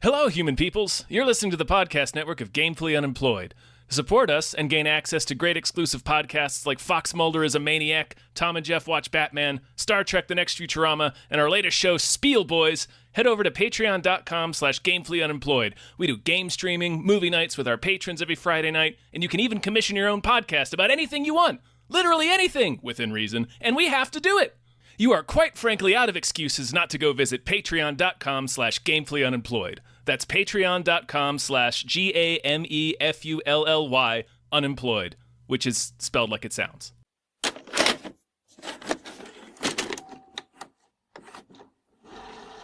Hello, human peoples. You're listening to the podcast network of Gamefully Unemployed. To support us and gain access to great exclusive podcasts like Fox Mulder is a Maniac, Tom and Jeff Watch Batman, Star Trek The Next Futurama, and our latest show, Spiel Boys, head over to patreon.com/gamefullyunemployed. We do game streaming, movie nights with our patrons every Friday night, and you can even commission your own podcast about anything you want. Literally anything, within reason, and we have to do it. You are quite frankly out of excuses not to go visit patreon.com/gamefullyunemployed. That's patreon.com/GAMEFULLY unemployed, which is spelled like it sounds.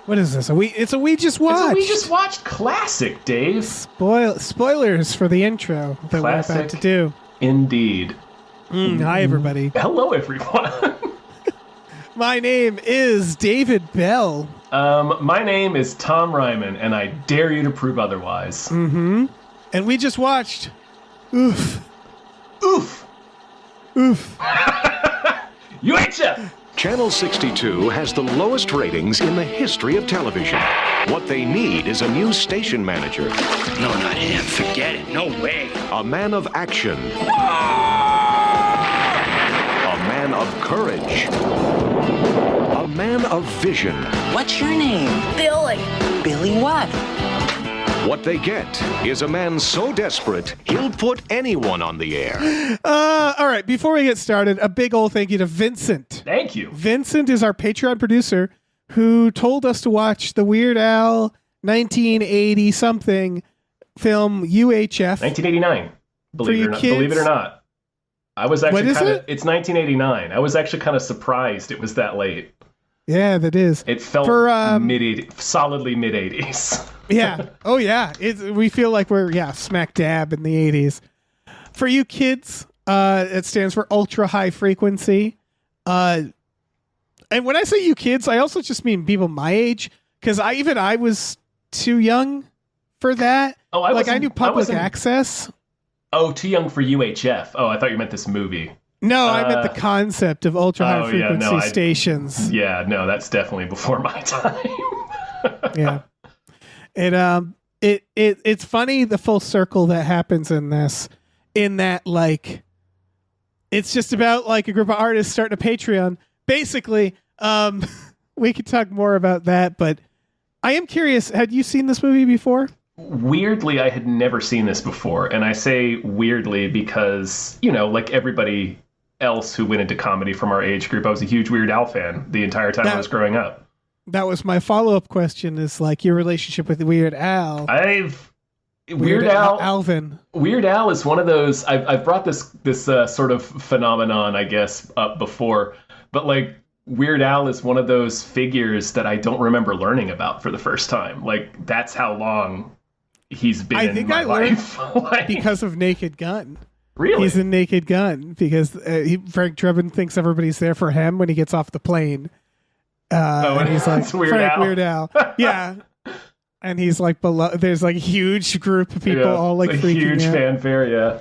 What is this? It's a We Just Watched. It's a We Just Watched classic, Dave. Spoilers for the intro that Classic, we're about to do. Indeed. Hi, everybody. Hello, everyone. My name is David Bell. My name is Tom Ryman, and I dare you to prove otherwise. Mm-hmm. And we just watched Oof. UHF! Channel 62 has the lowest ratings in the history of television. What they need is a new station manager. No, not him. Forget it. No way. A man of action. A man of courage. A man of vision. What's your name? Billy. Billy what? What they get is a man so desperate, he'll put anyone on the air. All right, before we get started, a big old thank you to Vincent. Thank you. Vincent is our Patreon producer who told us to watch the Weird Al 1980-something film UHF. 1989. Believe it or not. I was actually it's 1989. I was actually kind of surprised it was that late. Yeah, that is. It felt solidly mid-80s. Yeah. Oh, yeah. We feel like we're, smack dab in the 80s. For you kids, it stands for ultra high frequency. And when I say you kids, I also just mean people my age, because I was too young for that. Oh, I knew public access. Oh, too young for UHF. Oh, I thought you meant this movie. No, I meant the concept of ultra high frequency stations. Yeah, no, that's definitely before my time. Yeah. It's funny the full circle that happens in this, in that it's just about a group of artists starting a Patreon. Basically, we could talk more about that, but I am curious, had you seen this movie before? Weirdly, I had never seen this before, and I say weirdly because, like everybody else who went into comedy from our age group, I was a huge Weird Al fan the entire time I was growing up. That was my follow-up question, is your relationship with Weird Al. Weird Al Alvin. Weird Al is one of those, I've brought this sort of phenomenon, I guess, up before, but Weird Al is one of those figures that I don't remember learning about for the first time. That's how long he's been in my life. Because of Naked Gun. Really? He's in Naked Gun because Frank Drebin thinks everybody's there for him when he gets off the plane. And he's like, Frank Weird Al. Yeah. And he's below, there's a huge group of people all freaking out. Huge fanfare, yeah.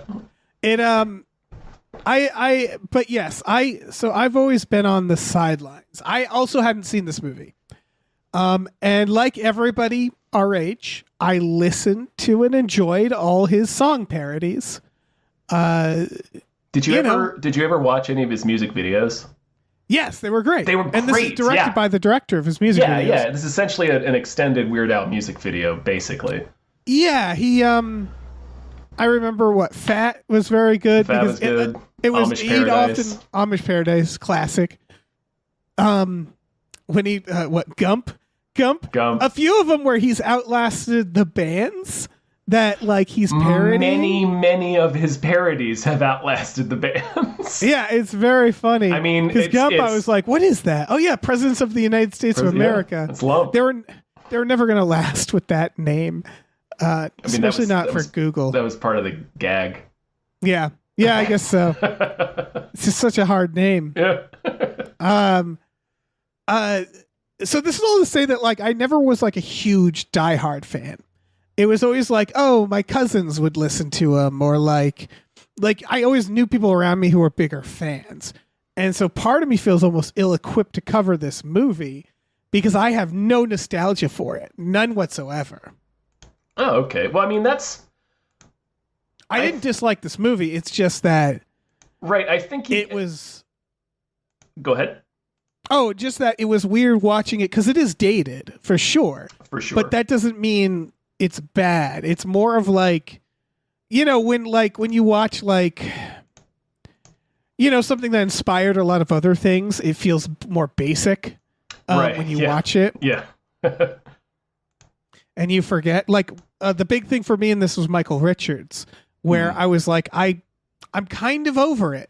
So I've always been on the sidelines. I also hadn't seen this movie. And like everybody our age, I listened to and enjoyed all his song parodies. Did you ever watch any of his music videos? Yes, they were great. And this is directed by the director of his music videos. Yeah, this is essentially an extended Weird Al music video, basically. Yeah, he I remember Fat was very good. Fat was good. It was Amish Paradise. Amish Paradise, classic. When he Gump. A few of them where he's outlasted the bands that he's parodying. Many of his parodies have outlasted the bands. Yeah, it's very funny. I mean, because Gump, I was like, what is that? Oh yeah, Presidents of the United States of America. It's low. They were never going to last with that name, especially not for Google. That was part of the gag. Yeah, I guess so. It's just such a hard name. Yeah. So this is all to say that I never was a huge Die Hard fan. It was always my cousins would listen to him, or I always knew people around me who were bigger fans. And so part of me feels almost ill-equipped to cover this movie because I have no nostalgia for it. None whatsoever. Oh, okay. Well, I mean, I didn't dislike this movie. It's just that right. I think it was. Go ahead. Oh, just that it was weird watching it because it is dated for sure. For sure. But that doesn't mean it's bad. It's more of like, when you watch like, something that inspired a lot of other things, it feels more basic right. when you watch it. Yeah. And you forget, like, the big thing for me in this was Michael Richards, where I was like, I'm kind of over it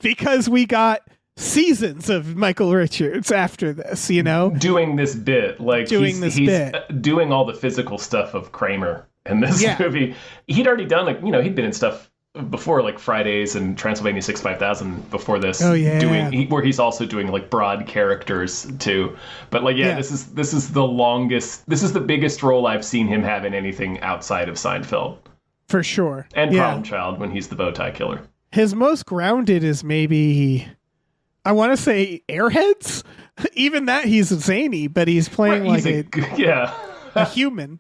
because we got seasons of Michael Richards after this, doing this bit, like doing he's doing all the physical stuff of Kramer in this movie. He'd already done he'd been in stuff before, like Fridays and Transylvania 65000 before this. Oh yeah, where he's also doing like broad characters too. But this is the longest. This is the biggest role I've seen him have in anything outside of Seinfeld. For sure. And Problem Child when he's the bow tie killer. His most grounded is maybe, I want to say, Airheads. Even that he's zany, but he's playing a human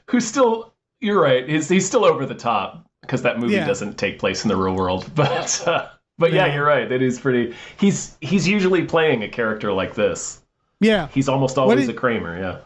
who's still. You're right. He's still over the top because that movie doesn't take place in the real world. But you're right. It is pretty. He's usually playing a character like this. Yeah, he's almost always a Kramer. Yeah.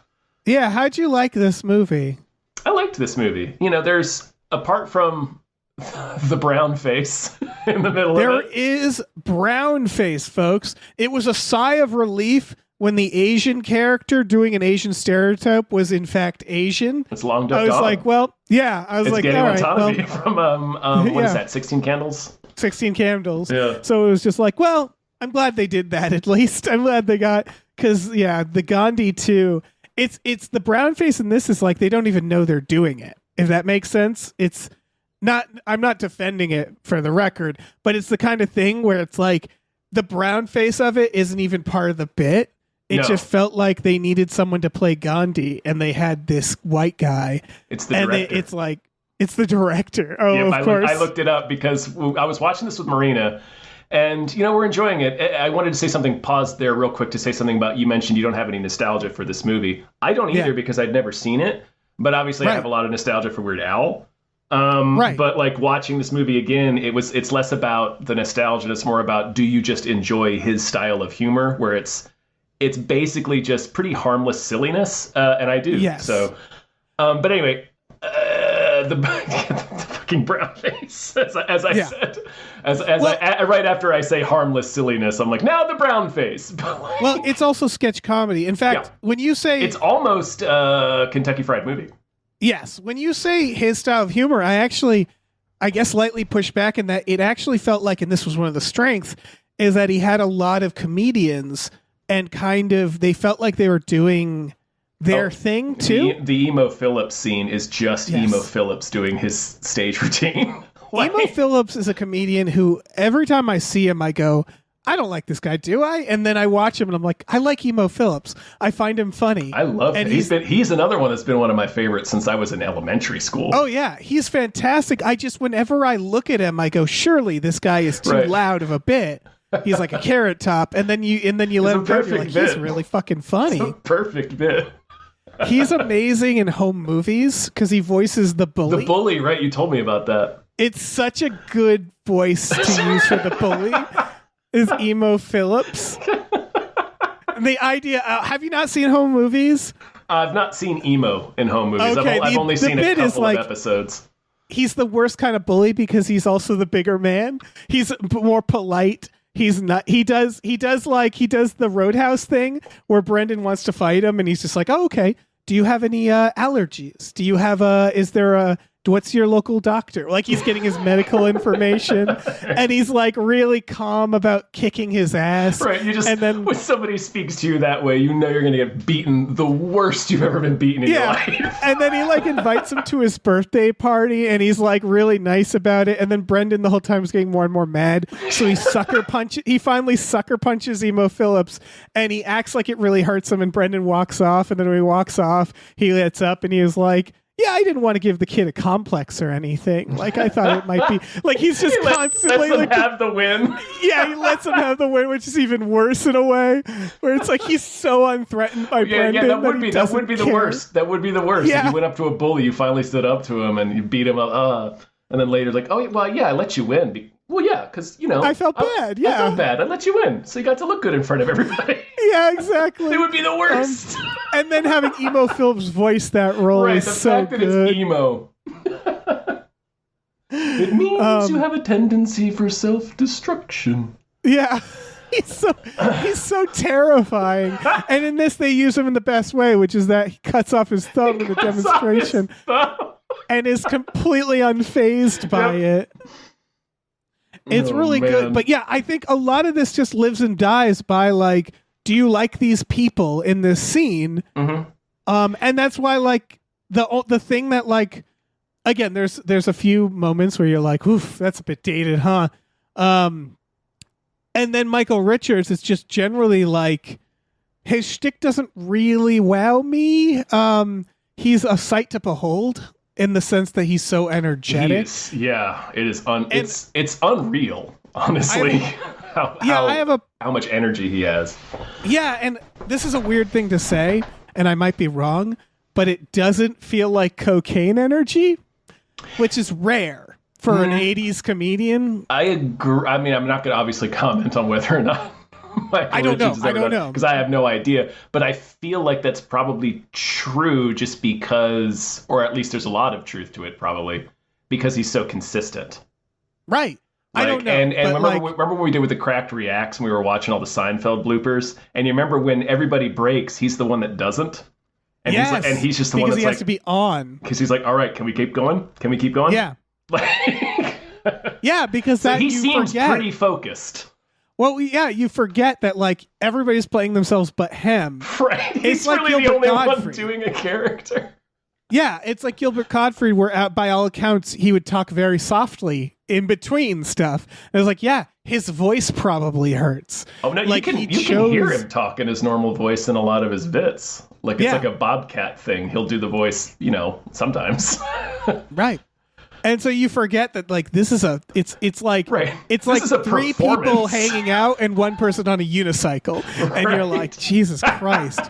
Yeah. How'd you like this movie? I liked this movie. There's, apart from the brown face in the middle of it. There is brown face, folks. It was a sigh of relief when the Asian character doing an Asian stereotype was in fact Asian. It's Long Duck I was Dong. like, well, yeah. I was it's like, Getty all right. Watanabe from, what is that, 16 Candles? 16 Candles. Yeah. So it was just like, well, I'm glad they did that at least. I'm glad they got, because, the Gandhi too. It's the brown face in this is like they don't even know they're doing it. If that makes sense. It's not, I'm not defending it for the record, but it's the kind of thing where it's like the brown face of it isn't even part of the bit. It just felt like they needed someone to play Gandhi and they had this white guy. It's the director. It's the director. Oh, yep, of course. I looked it up because I was watching this with Marina. And, we're enjoying it. I wanted to say something, pause there real quick to say something about, you mentioned you don't have any nostalgia for this movie. I don't either because I'd never seen it. But obviously I have a lot of nostalgia for Weird Al. But like watching this movie again, it's less about the nostalgia. It's more about, do you just enjoy his style of humor where it's basically just pretty harmless silliness. And I do. Yes. So, but anyway, the fucking brown face, as I said, right after I say harmless silliness, I'm like, now the brown face. Well, it's also sketch comedy. In fact, when you say it's almost a Kentucky Fried Movie. Yes, when you say his style of humor, I guess lightly push back in that it actually felt like, and this was one of the strengths, is that he had a lot of comedians and kind of they felt like they were doing their thing too. The Emo Phillips scene is just Emo Phillips doing his stage routine. Emo Phillips is a comedian who every time I see him, I go, I don't like this guy, do I? And then I watch him and I'm like, I like Emo Phillips. I find him funny. I love him. He's another one that's been one of my favorites since I was in elementary school. Oh yeah, he's fantastic. Whenever I look at him, I go, surely this guy is too loud of a bit. He's like a carrot top, and then you let him go. You're like, he's really fucking funny. It's a perfect bit. He's amazing in home movies because he voices the bully. The bully, right? You told me about that. It's such a good voice to use for the bully. Is Emo Phillips. And the idea, have you not seen home movies? I've not seen Emo in home movies. Okay, I've only seen a couple of episodes. He's the worst kind of bully because he's also the bigger man. He's more polite. He's not. He does the Roadhouse thing where Brendan wants to fight him, and he's just like, "Oh, okay. Do you have any allergies? Do you have what's your local doctor?" Like he's getting his medical information, and he's like really calm about kicking his ass. Right. And then when somebody speaks to you that way, you know you're going to get beaten the worst you've ever been beaten in your life. And then he like invites him to his birthday party, and he's like really nice about it. And then Brendan the whole time is getting more and more mad, so he finally sucker punches Emo Phillips, and he acts like it really hurts him. And Brendan walks off, and then when he walks off, he gets up and he is like, yeah, I didn't want to give the kid a complex or anything. Like, I thought it might be like he's just constantly lets him like have the win. Yeah, he lets him have the win, which is even worse in a way, where it's like he's so unthreatened by Brendan. That would be the worst. That would be the worst. Yeah. If you went up to a bully, you finally stood up to him and you beat him up, and then later like, oh well, yeah, I let you win. Well, yeah, because I felt bad. Yeah, I felt bad. I let you win, so you got to look good in front of everybody. Yeah, exactly. It would be the worst. And then having Emo Phillips voice that role Right, is the so fact that good. it's emo. It means you have a tendency for self-destruction. Yeah. He's so terrifying. And in this they use him in the best way, which is that he cuts off his thumb in the demonstration and is completely unfazed by it. It's really good. But yeah, I think a lot of this just lives and dies by like, do you like these people in this scene? Mm-hmm. And that's why like the thing that like, again, there's a few moments where you're like, oof, that's a bit dated, huh? And then Michael Richards is just generally like, his shtick doesn't really wow me. He's a sight to behold in the sense that he's so energetic. It is. It's unreal, honestly. How much energy he has. Yeah, and this is a weird thing to say, and I might be wrong, but it doesn't feel like cocaine energy, which is rare for an 80s comedian. I agree. I mean, I'm not going to obviously comment on whether or not I don't know because I have no idea. But I feel like that's probably true, just because, or at least there's a lot of truth to it, probably because he's so consistent. Right. Like, I don't know. And remember what we did with the Cracked Reacts when we were watching all the Seinfeld bloopers? And you remember when everybody breaks, he's the one that doesn't. And he's just the one that's he has to be on. Because he's like, all right, can we keep going? Can we keep going? Yeah. Yeah, because so he seems pretty focused. Well, yeah, you forget that like everybody's playing themselves but him. Right. He's like really the only one doing a character. Yeah, it's like Gilbert Gottfried, where by all accounts he would talk very softly in between stuff. And it was like, yeah, his voice probably hurts. Oh no, like, you can hear him talk in his normal voice in a lot of his bits. Like it's like a Bobcat thing. He'll do the voice, sometimes. Right. And so you forget that like this is it's like three people hanging out and one person on a unicycle. Right. And you're like, Jesus Christ.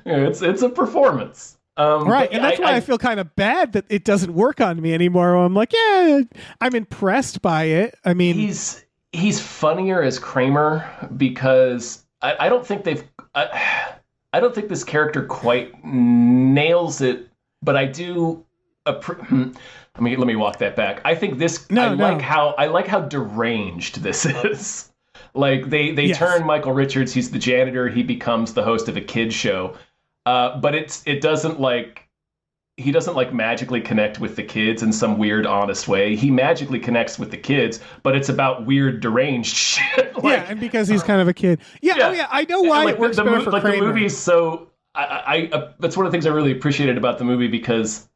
Yeah, it's a performance. Right, and that's why I feel kind of bad that it doesn't work on me anymore. I'm like, yeah, I'm impressed by it. I mean, he's funnier as Kramer because I don't think I don't think this character quite nails it, but I do. Let me walk that back. I think this. I like how deranged this is. Like they turn Michael Richards. He's the janitor. He becomes the host of a kids show. But it doesn't like he doesn't like magically connect with the kids in some weird honest way. He magically connects with the kids, but it's about weird deranged shit. Like, yeah, and because he's kind of a kid. Yeah, yeah. Oh yeah, I know why it works better for Kramer. The movie's so I that's one of the things I really appreciated about the movie because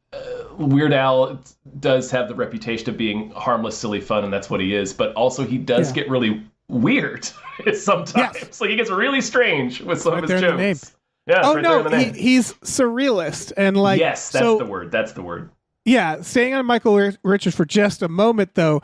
Weird Al does have the reputation of being harmless, silly fun, and that's what he is. But also he does get really weird sometimes. Yes. Like he gets really strange with some of his jokes. Yeah, oh no, he's surrealist and like yes, that's the word. That's the word. Yeah, staying on Michael Richards for just a moment though,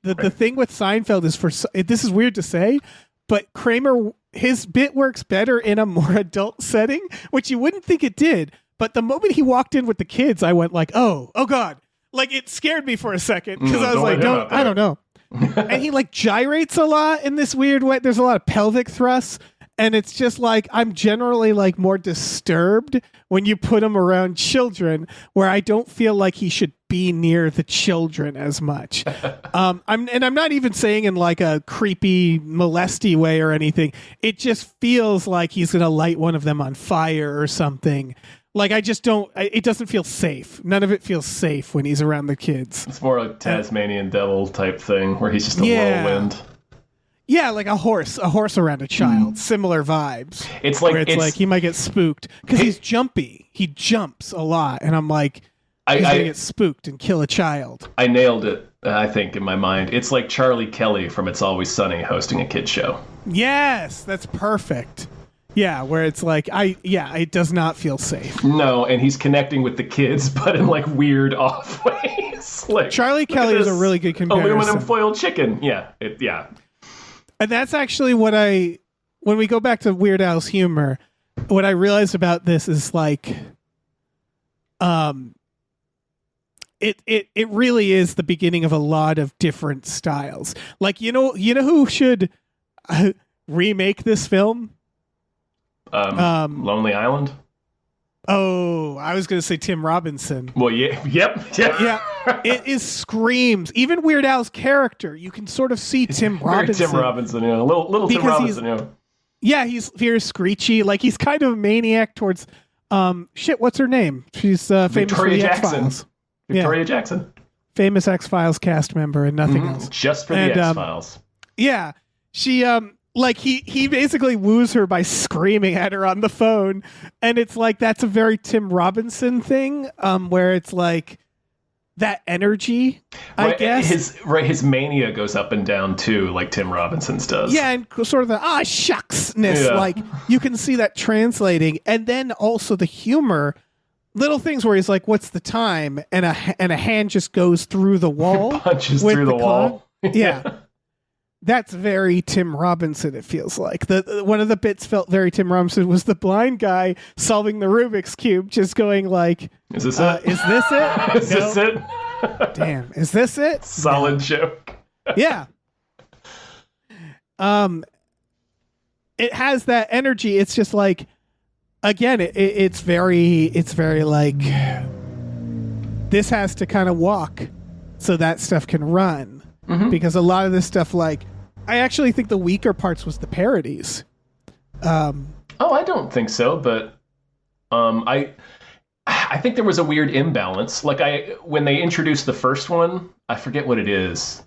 the thing with Seinfeld is this is weird to say, but Kramer his bit works better in a more adult setting, which you wouldn't think it did. But the moment he walked in with the kids, I went like, oh God, like it scared me for a second because I was like, I don't know. And he like gyrates a lot in this weird way. There's a lot of pelvic thrusts. And it's just like, I'm generally like more disturbed when you put him around children where I don't feel like he should be near the children as much. I'm not even saying in like a creepy molesty way or anything. It just feels like he's going to light one of them on fire or something. Like I just don't, it doesn't feel safe. None of it feels safe when he's around the kids. It's more like Tasmanian devil type thing where he's just a whirlwind. Yeah, like a horse around a child. Similar vibes. It's like he might get spooked because he's jumpy. He jumps a lot, and I'm like, he's gonna get spooked and kill a child. I nailed it. I think in my mind, it's like Charlie Kelly from It's Always Sunny hosting a kid show. Yes, that's perfect. Yeah, where it's like it does not feel safe. No, and he's connecting with the kids, but in like weird off ways. Like Charlie Kelly is a really good comparison. Aluminum foil chicken. Yeah. And that's actually when we go back to Weird Al's humor, what I realized about this is like it really is the beginning of a lot of different styles. Like you know who should remake this film? Lonely Island. Oh, I was going to say Tim Robinson. Well, yeah. It screams. Even Weird Al's character, you can sort of see Tim Robinson. Tim Robinson, yeah. Little Tim Robinson, yeah. Yeah, he's very screechy. Like he's kind of a maniac towards what's her name? She's famous Victoria for the Jackson. X-Files. Victoria Jackson. Famous X-Files cast member and nothing else. Just for the X-Files. Yeah. She like he basically woos her by screaming at her on the phone, and it's like that's a very Tim Robinson thing, where it's like that energy, I guess. His mania goes up and down too, like Tim Robinson's does. Yeah, and sort of the shucksness, like you can see that translating, and then also the humor, little things where he's like, "What's the time?" and a hand just goes through the wall, punches through the wall. Yeah. That's very Tim Robinson, it feels like. One of the bits felt very Tim Robinson was the blind guy solving the Rubik's Cube, just going like, Is this it? Is this it? Is this it? Damn, is this it? Solid joke. Yeah. It has that energy. It's just like, again, it's very like, this has to kind of walk so that stuff can run. Mm-hmm. Because a lot of this stuff, like, I actually think the weaker parts was the parodies. I don't think so, but I think there was a weird imbalance. Like when they introduced the first one, I forget what it is.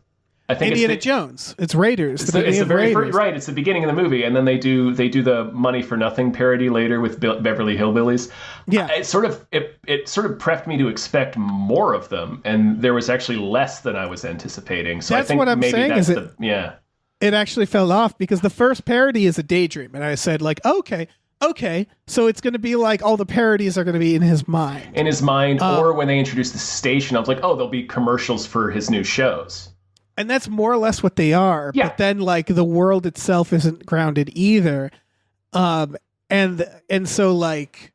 I think Indiana Jones. It's Raiders. It's the very first, right. It's the beginning of the movie, and then they do the Money for Nothing parody later with Beverly Hillbillies. Yeah, it sort of prepped me to expect more of them, and there was actually less than I was anticipating. So that's I think what I'm maybe saying. that's It actually fell off because the first parody is a daydream, and I said like, okay, so it's going to be like all the parodies are going to be in his mind. Or when they introduced the station, I was like, oh, there'll be commercials for his new shows. And that's more or less what they are. Yeah. But then like the world itself isn't grounded either. And so like,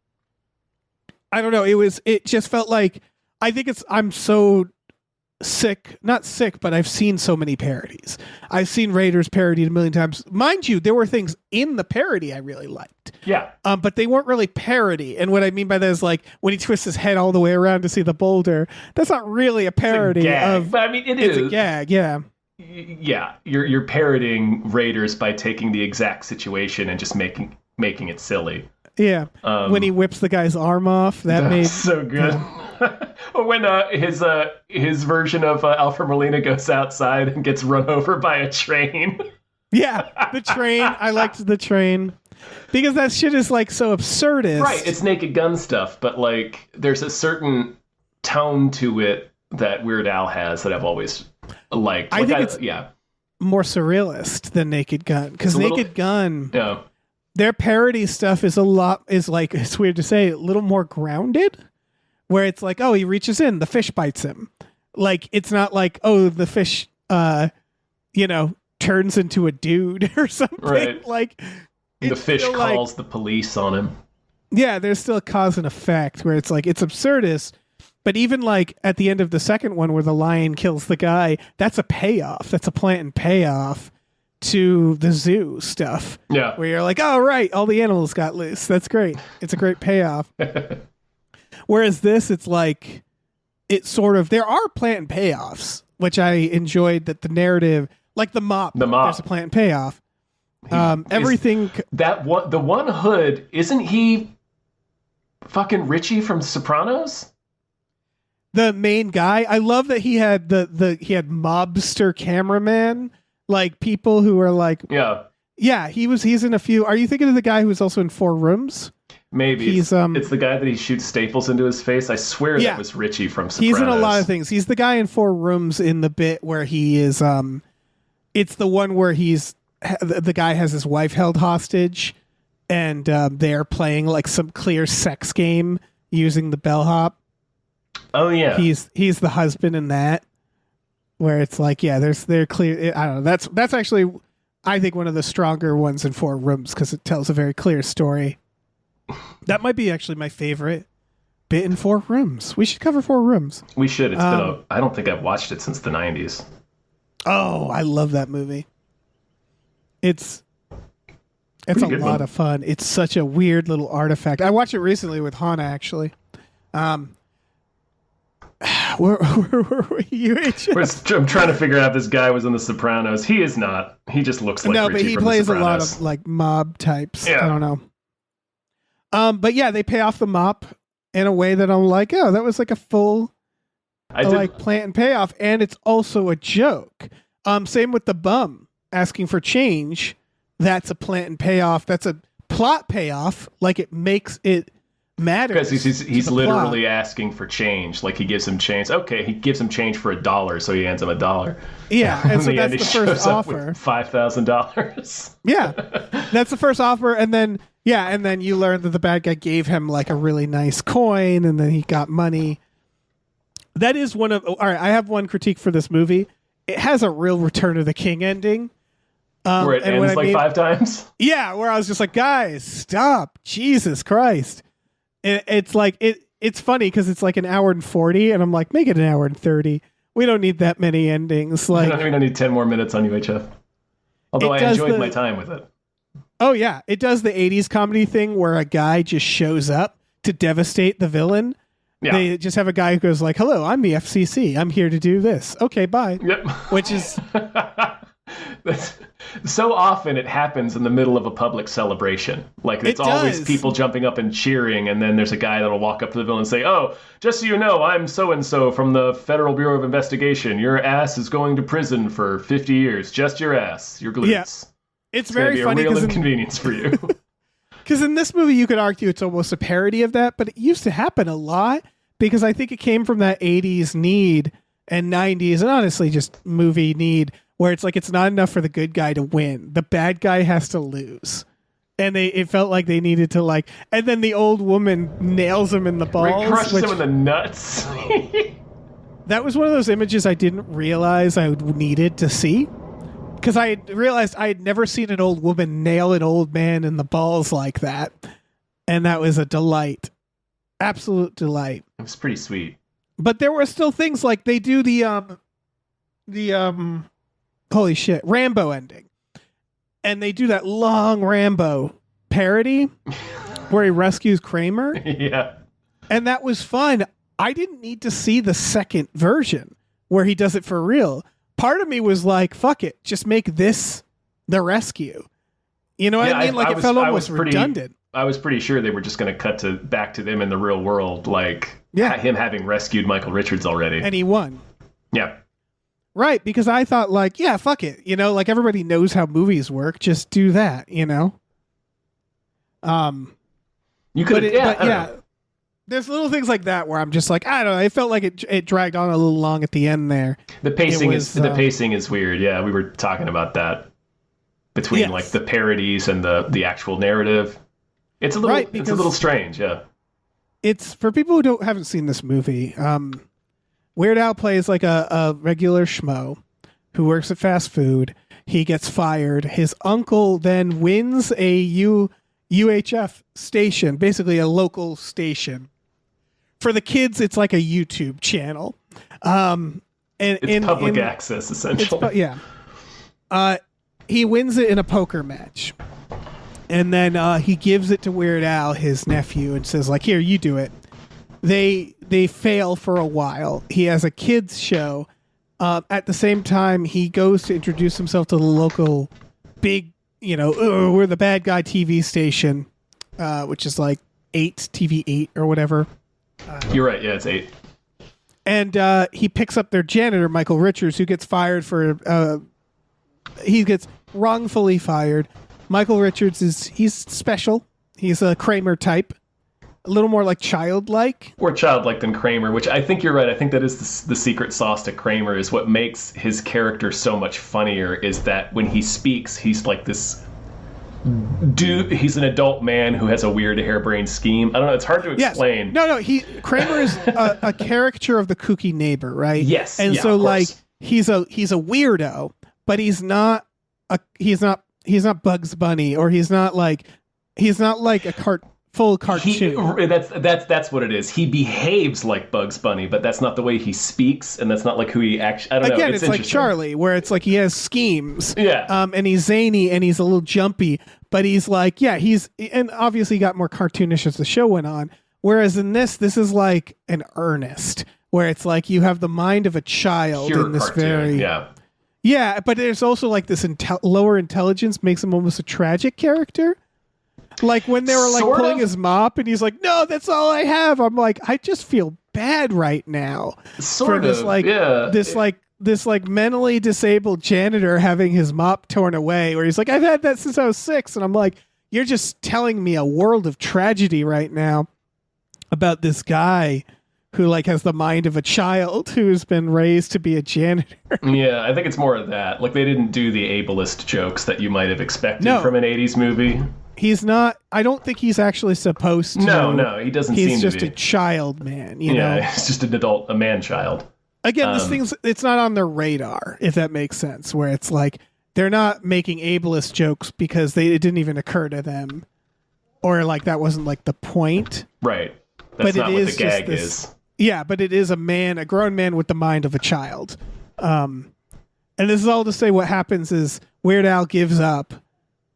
I don't know. It just felt like, I'm so not sick, but I've seen so many parodies. I've seen Raiders parodied a million times. Mind you, there were things in the parody I really liked. Yeah. But they weren't really parody. And what I mean by that is like when he twists his head all the way around to see the boulder, that's not really a parody of. But I mean, it's a gag. Yeah. Yeah. You're parodying Raiders by taking the exact situation and just making it silly. Yeah. When he whips the guy's arm off, that made so good. When his version of Alfred Molina goes outside and gets run over by a train. Yeah, the train. I liked the train because that shit is like so absurdist. Right, it's Naked Gun stuff, but like there's a certain tone to it that Weird Al has that I've always liked. I think it's more surrealist than Naked Gun because Naked Gun. Yeah. Their parody stuff is like, it's weird to say, a little more grounded, where it's like, oh, he reaches in, the fish bites him. Like, it's not like, oh, the fish, turns into a dude or something. Right. Like, the fish calls the police on him. Yeah, there's still a cause and effect where it's like, it's absurdist. But even like at the end of the second one where the lion kills the guy, that's a payoff. That's a plant and payoff to the zoo stuff. Yeah. Where you're like, oh, right, all the animals got loose. That's great. It's a great payoff. Whereas this, it's like, it's sort of, there are plant and payoffs, which I enjoyed that the narrative, like the mop, there's a plant and payoff. Everything. The one hood, isn't he fucking Richie from Sopranos? The main guy. I love that he had he had mobster cameraman. Like people who are like, he's in a few. Are you thinking of the guy who was also in 4 Rooms? Maybe it's the guy that he shoots staples into his face. I swear that was Richie from Sopranos. He's in a lot of things. He's the guy in 4 Rooms in the bit where he is. It's the one where the guy has his wife held hostage, and they're playing like some clear sex game using the bellhop. Oh yeah, he's the husband in that, where it's like, they're clear. I don't know. That's actually, I think, one of the stronger ones in Four Rooms because it tells a very clear story. That might be actually my favorite bit in Four Rooms. We should cover Four Rooms. we should. It's been I don't think I've watched it since the 90s. Oh, I love that movie. It's a lot of fun. It's such a weird little artifact. I watched it recently with Hannah, actually. Where were we? UHF? I'm trying to figure out if this guy was in The Sopranos. He is not. He just looks like Richie but he from plays The a lot Sopranos. of like mob types. Yeah. I don't know. But yeah, they pay off the mop in a way that I'm like, oh, that was like a full like plant and payoff, and it's also a joke. Same with the bum asking for change. That's a plant and payoff. That's a plot payoff. Like it makes it matter because he's literally asking for change. Like he gives him change. Okay, he gives him change for $1, so he hands him $1. Yeah, and so that's the first offer. $5,000. Yeah, that's the first offer, and then you learn that the bad guy gave him like a really nice coin, and then he got money. That is one of. All right, I have one critique for this movie. It has a real Return of the King ending. Where it ends like 5 times? Yeah, where I was just like, guys, stop. Jesus Christ. It's like, it's funny because it's like an hour and 40, and I'm like, make it an hour and 30. We don't need that many endings. Like, we don't need 10 more minutes on UHF. Although I enjoyed my time with it. Oh, yeah. It does the 80s comedy thing where a guy just shows up to devastate the villain. Yeah. They just have a guy who goes like, hello, I'm the FCC. I'm here to do this. Okay, bye. Yep. Which is... So often it happens in the middle of a public celebration. Like it's always people jumping up and cheering, and then there's a guy that'll walk up to the villain and say, oh, just so you know, I'm so-and-so from the Federal Bureau of Investigation. Your ass is going to prison for 50 years. Just your ass. Your glutes. Yeah. It's very funny. It's going to be a real inconvenience for you. Because in this movie, you could argue it's almost a parody of that, but it used to happen a lot because I think it came from that 80s need and 90s, and honestly just movie need, where it's like it's not enough for the good guy to win. The bad guy has to lose. And it felt like they needed to like, and then the old woman nails him in the balls. Crushes him in the nuts. That was one of those images I didn't realize I needed to see. Because I realized I had never seen an old woman nail an old man in the balls like that. And that was a delight. Absolute delight. It was pretty sweet. But there were still things like they do the holy shit, Rambo ending. And they do that long Rambo parody where he rescues Kramer. Yeah. And that was fun. I didn't need to see the second version where he does it for real. Part of me was like, fuck it, just make this the rescue. You know what I mean? Like it felt almost redundant. I was pretty sure they were just going to cut back to them in the real world, like him having rescued Michael Richards already. And he won. Yeah. Right, because I thought like, yeah, fuck it. You know, like everybody knows how movies work. Just do that, you know? You could yeah. There's little things like that where I'm just like, I don't know. It felt like it dragged on a little long at the end there. The pacing is weird. Yeah, we were talking about that between like the parodies and the actual narrative. It's a little strange. Yeah. It's for people who haven't seen this movie. Weird Al plays like a regular schmo who works at fast food. He gets fired. His uncle then wins a UHF station, basically a local station. For the kids, it's like a YouTube channel. And it's public access, essentially. He wins it in a poker match. And then he gives it to Weird Al, his nephew, and says, like, here, you do it. They fail for a while. He has a kids show. At the same time, he goes to introduce himself to the local big, we're the bad guy TV station, which is like TV 8 or whatever. You're right. Yeah, it's 8. And he picks up their janitor, Michael Richards, who gets fired he gets wrongfully fired. Michael Richards he's special. He's a Kramer type. A little more like childlike. More childlike than Kramer, which I think you're right. I think that is the secret sauce to Kramer, is what makes his character so much funnier, is that when he speaks, he's like this He's an adult man who has a weird harebrained scheme. I don't know. It's hard to explain. No. Kramer is a caricature of the kooky neighbor, right? Yes. And so like he's a weirdo, but he's not Bugs Bunny, or he's not like a full cartoon. That's what it is. He behaves like Bugs Bunny, but that's not the way he speaks, and that's not like who he actually. I don't know. Again, it's like Charlie, where it's like he has schemes. Yeah. And he's zany and he's a little jumpy, but he's like, and obviously got more cartoonish as the show went on. Whereas in this is like an earnest, where it's like you have the mind of a child Pure in this cartoon, Yeah, but there's also like this lower intelligence makes him almost a tragic character. Like when they were like pulling his mop and he's like, no, that's all I have. I'm like, I just feel bad right now for this mentally disabled janitor having his mop torn away, where he's like, I've had that since I was 6. And I'm like, you're just telling me a world of tragedy right now about this guy who like has the mind of a child who's been raised to be a janitor. Yeah, I think it's more of that. Like they didn't do the ableist jokes that you might have expected from an 80s movie. He's not. I don't think he's actually supposed to. No, he doesn't seem to be. He's just a child man, you know? He's just an adult, a man-child. Again, it's not on their radar, if that makes sense, where it's like they're not making ableist jokes because it didn't even occur to them, or like that wasn't like the point. Right. That's not what the gag is. Yeah, but it is a grown man with the mind of a child. And this is all to say what happens is Weird Al gives up.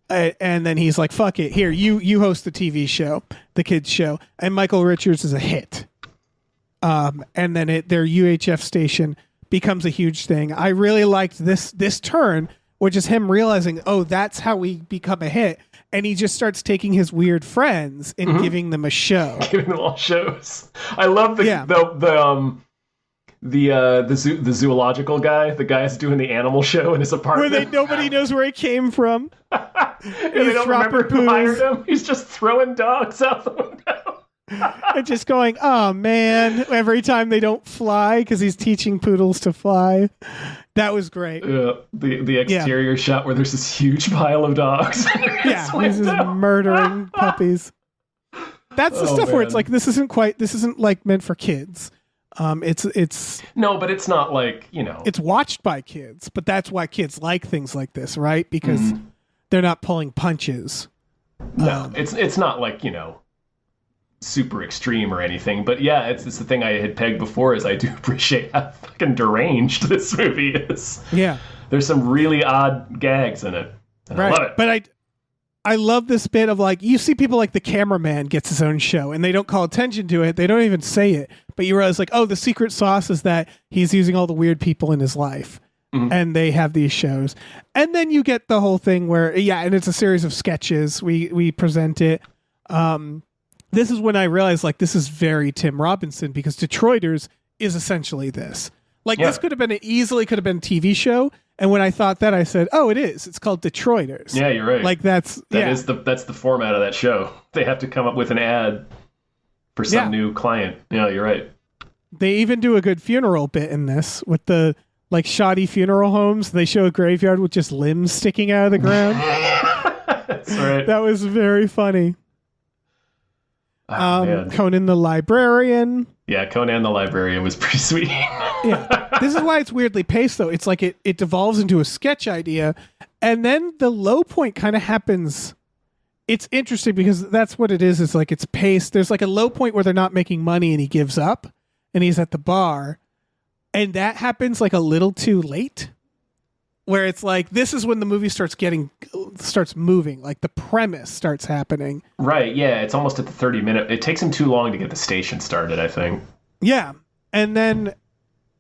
And then he's like, fuck it. Here, you host the TV show, the kids show. And Michael Richards is a hit. And then their UHF station becomes a huge thing. I really liked this turn, which is him realizing, oh, that's how we become a hit. And he just starts taking his weird friends and giving them a show. Giving them all shows. I love the zoological guy, the guy who's doing the animal show in his apartment. Where nobody knows where he came from. They don't remember who hired him. He's just throwing dogs out the window. And just going, oh man, every time they don't fly because he's teaching poodles to fly. That was great. The exterior shot where there's this huge pile of dogs. He's just murdering puppies. That's the stuff where it's like, this isn't like meant for kids. It's no, but it's not like, you know, it's watched by kids, but that's why kids like things like this, right? Because they're not pulling punches. No, it's not like, you know, super extreme or anything, but yeah, it's the thing I had pegged before is I do appreciate how fucking deranged this movie is. Yeah. There's some really odd gags in it. And I love it. But I love this bit of like, you see people like the cameraman gets his own show and they don't call attention to it. They don't even say it, but you realize like, oh, the secret sauce is that he's using all the weird people in his life and they have these shows. And then you get the whole thing where, and it's a series of sketches. We present it. This is when I realized like, this is very Tim Robinson because Detroiters is essentially this. Like this could have been easily could have been a TV show. And when I thought that, I said, "Oh, it is. It's called Detroiters." Yeah, you're right. Like that's the format of that show. They have to come up with an ad for some new client. Yeah, you're right. They even do a good funeral bit in this with the like shoddy funeral homes. They show a graveyard with just limbs sticking out of the ground. That's right. That was very funny. Conan the Librarian. Yeah, Conan the Librarian was pretty sweet. This is why it's weirdly paced, though. It's like it devolves into a sketch idea, and then the low point kind of happens. It's interesting because that's what it is. It's like it's paced. There's like a low point where they're not making money, and he gives up, and he's at the bar, and that happens like a little too late. Where it's like, this is when the movie starts moving, like the premise starts happening. Right, yeah, it's almost at the 30-minute. It takes him too long to get the station started, I think. Yeah, and then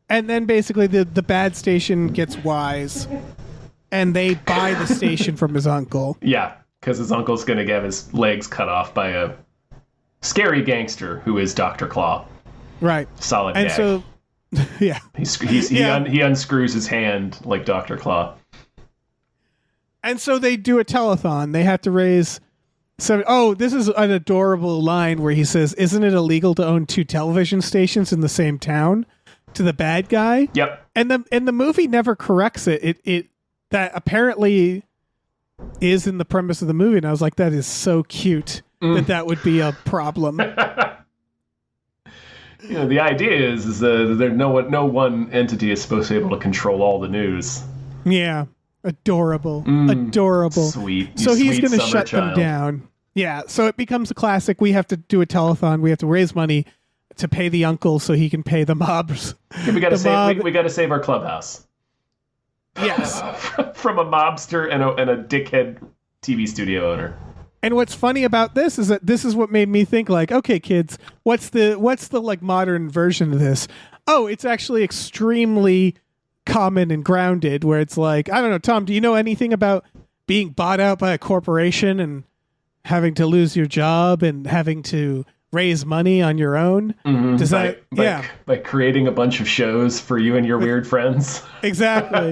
basically the bad station gets wise, and they buy the station from his uncle. Yeah, because his uncle's going to get his legs cut off by a scary gangster who is Dr. Claw. Right. Solid and gag. So... Yeah, he unscrews his hand like Dr. Claw, and so they do a telethon. They have to raise this is an adorable line where he says, "Isn't it illegal to own 2 television stations in the same town?" To the bad guy. Yep. And the movie never corrects it. It that apparently is in the premise of the movie, and I was like, that is so cute that would be a problem. The idea is that no one entity is supposed to be able to control all the news. Yeah, adorable. Sweet. So he's going to shut them down. Yeah, so it becomes a classic. We have to do a telethon. We have to raise money to pay the uncle so he can pay the mobs. Yeah, we got to save our clubhouse. Yes, from a mobster and a dickhead TV studio owner. And what's funny about this is that this is what made me think, like, okay, kids, what's the like modern version of this? Oh, it's actually extremely common and grounded, where it's like, I don't know, Tom, do you know anything about being bought out by a corporation and having to lose your job and having to raise money on your own? Mm-hmm. By creating a bunch of shows for you and your weird friends. Exactly.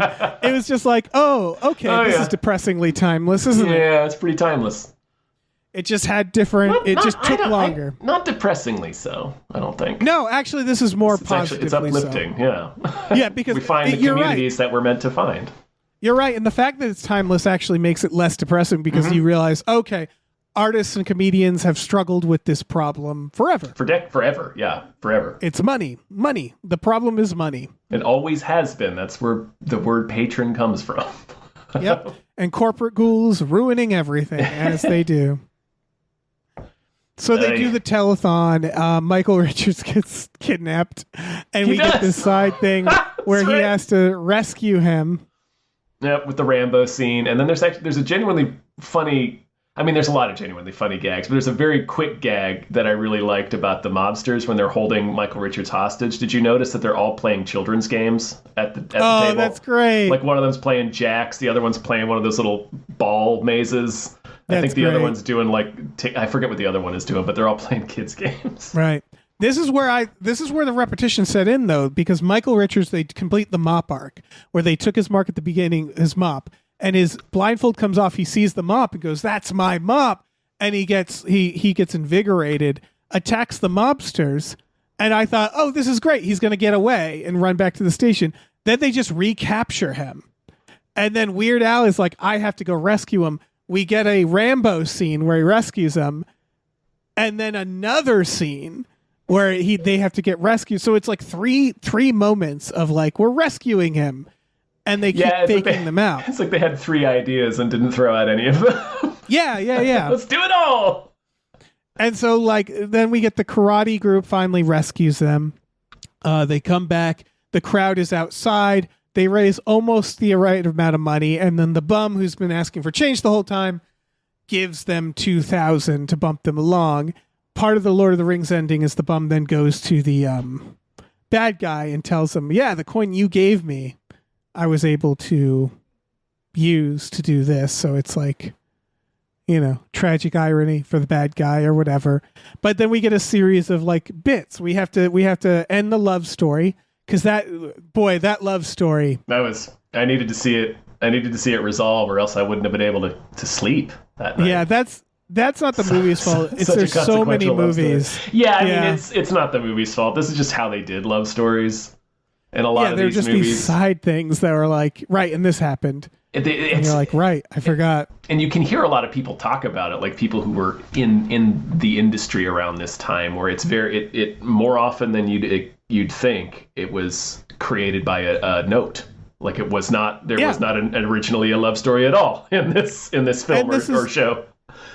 It was just like, this is depressingly timeless, isn't it? Yeah, it's pretty timeless. It just had different. It just took longer. Not depressingly so, I don't think. No, actually, this is more positively. It's uplifting. So. Yeah, because we find the communities that we're meant to find. You're right, and the fact that it's timeless actually makes it less depressing because you realize, okay, artists and comedians have struggled with this problem forever. Forever, yeah, forever. It's money. The problem is money. It always has been. That's where the word patron comes from. Yep, and corporate ghouls ruining everything as they do. So they do the telethon. Michael Richards gets kidnapped, and we get this side thing where he has to rescue him. Yep, with the Rambo scene, and then there's a genuinely funny. I mean, there's a lot of genuinely funny gags, but there's a very quick gag that I really liked about the mobsters when they're holding Michael Richards hostage. Did you notice that they're all playing children's games at the table? Oh, that's great! Like one of them's playing jacks, the other one's playing one of those little ball mazes. I think the other one's doing I forget what the other one is doing, but they're all playing kids games. Right. This is where the repetition set in though, because Michael Richards, they complete the mop arc where they took his mark at the beginning, his mop, and his blindfold comes off. He sees the mop and goes, "That's my mop," and he gets invigorated, attacks the mobsters, and I thought, oh, this is great. He's going to get away and run back to the station. Then they just recapture him, and then Weird Al is like, I have to go rescue him. We get a Rambo scene where he rescues them, and then another scene where they have to get rescued. So it's like three moments of like, we're rescuing him, and they keep faking them out. It's like they had 3 ideas and didn't throw out any of them. Yeah. Let's do it all. And so like then we get the karate group finally rescues them. They come back. The crowd is outside. They raise almost the right amount of money, and then the bum who's been asking for change the whole time gives them $2,000 to bump them along. Part of the Lord of the Rings ending is the bum then goes to the bad guy and tells him, yeah, the coin you gave me, I was able to use to do this. So it's like, tragic irony for the bad guy or whatever. But then we get a series of like bits. We have to end the love story. Because that love story. I needed to see it. I needed to see it resolve, or else I wouldn't have been able to sleep that night. Yeah, that's not the movie's fault. There's so many movies. Yeah, I mean, it's not the movie's fault. This is just how they did love stories. And a lot of these movies. Yeah, they're just these side things that were like, right, and this happened. And you're like, right, I forgot. And you can hear a lot of people talk about it, like people who were in the industry around this time, where it's it more often than you'd think it was created by a note. Like it was not was not originally a love story at all in this film or show.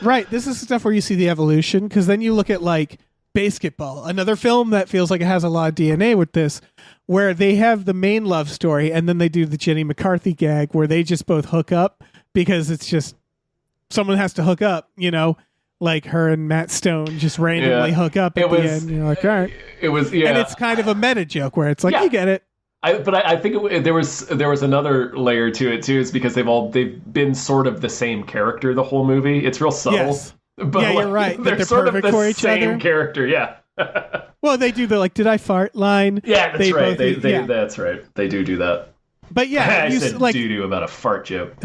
Right. This is stuff where you see the evolution, because then you look at like Basketball, another film that feels like it has a lot of DNA with this, where they have the main love story and then they do the Jenny McCarthy gag where they just both hook up because it's just someone has to hook up, like her and Matt Stone just randomly hook up at the end. You're like, all right. It was, and it's kind of a meta joke where it's like, you get it. I think there was another layer to it too. Is because they've been sort of the same character the whole movie. It's real subtle. Yes. But you're right. They're sort of the same character. Yeah. Well, they do the like, "Did I fart?" line. Yeah, that's right. That's right. They do that. But yeah, I said like doo-doo about a fart joke.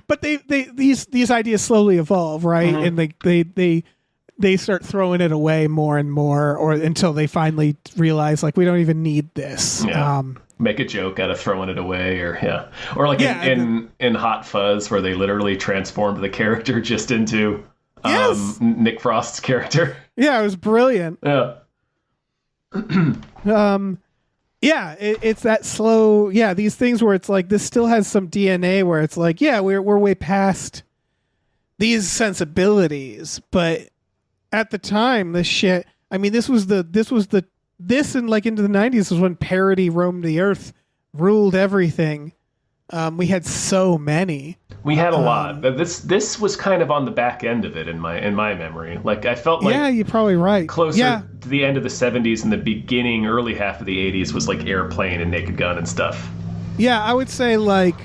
But these ideas slowly evolve, right? Mm-hmm. And they start throwing it away more and more, or until they finally realize like we don't even need this. Yeah. make a joke out of throwing it away, or like in Hot Fuzz, where they literally transformed the character just into Nick Frost's character. Yeah, it was brilliant. Yeah. It's that slow. Yeah, these things where it's like this still has some DNA where it's like, yeah, we're way past these sensibilities, but at the time, this shit. I mean, this and like into the 90s was when parody roamed the earth, ruled everything. We had so many. We had a lot. This was kind of on the back end of it in my memory. Like I felt like you're probably right. Closer to the end of the 70s and the beginning, early half of the 80s was like Airplane and Naked Gun and stuff. Yeah, I would say like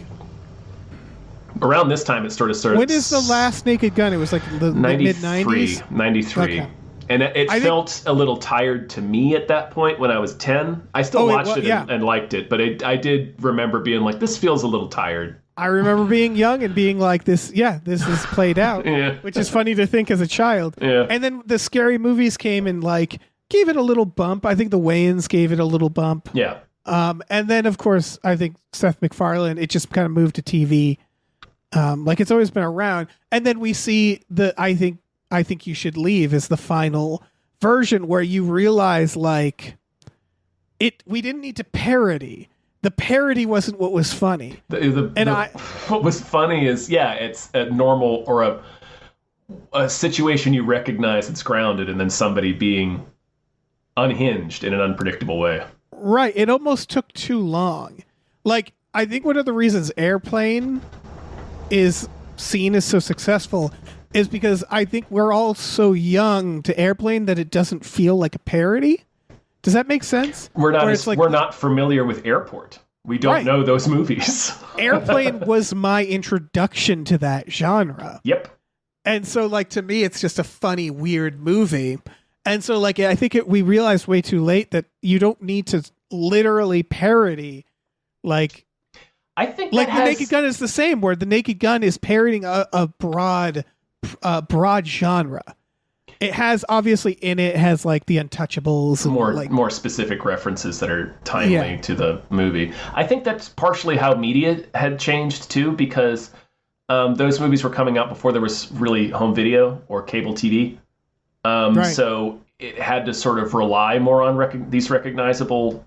around this time it sort of started. When is the last Naked Gun? It was like the mid-90s? 93. Okay. And it felt a little tired to me at that point when I was 10. I still watched it and liked it, but I did remember being like, this feels a little tired. I remember being young and being like, this is played out, which is funny to think as a child. Yeah. And then the scary movies came and like gave it a little bump. I think the Wayans gave it a little bump. Yeah. And then, of course, I think Seth MacFarlane, it just kind of moved to TV. Like it's always been around. And then we see I think You Should Leave is the final version where you realize like we didn't need to parody. The parody wasn't what was funny. What was funny is, it's a normal or a situation you recognize that's grounded, and then somebody being unhinged in an unpredictable way. Right. It almost took too long. Like, I think one of the reasons Airplane is seen as so successful is because I think we're all so young to Airplane that it doesn't feel like a parody. Does that make sense? We're not familiar with Airport. We don't know those movies. Airplane was my introduction to that genre. Yep. And so, like, to me, it's just a funny, weird movie. And so, like, I think we realized way too late that you don't need to literally parody, like... I think the Naked Gun is the same, where the Naked Gun is parodying a broad genre. It has obviously in it has like the Untouchables and more specific references that are timely to the movie. I think that's partially how media had changed too, because those movies were coming out before there was really home video or cable TV. So it had to sort of rely more on these recognizable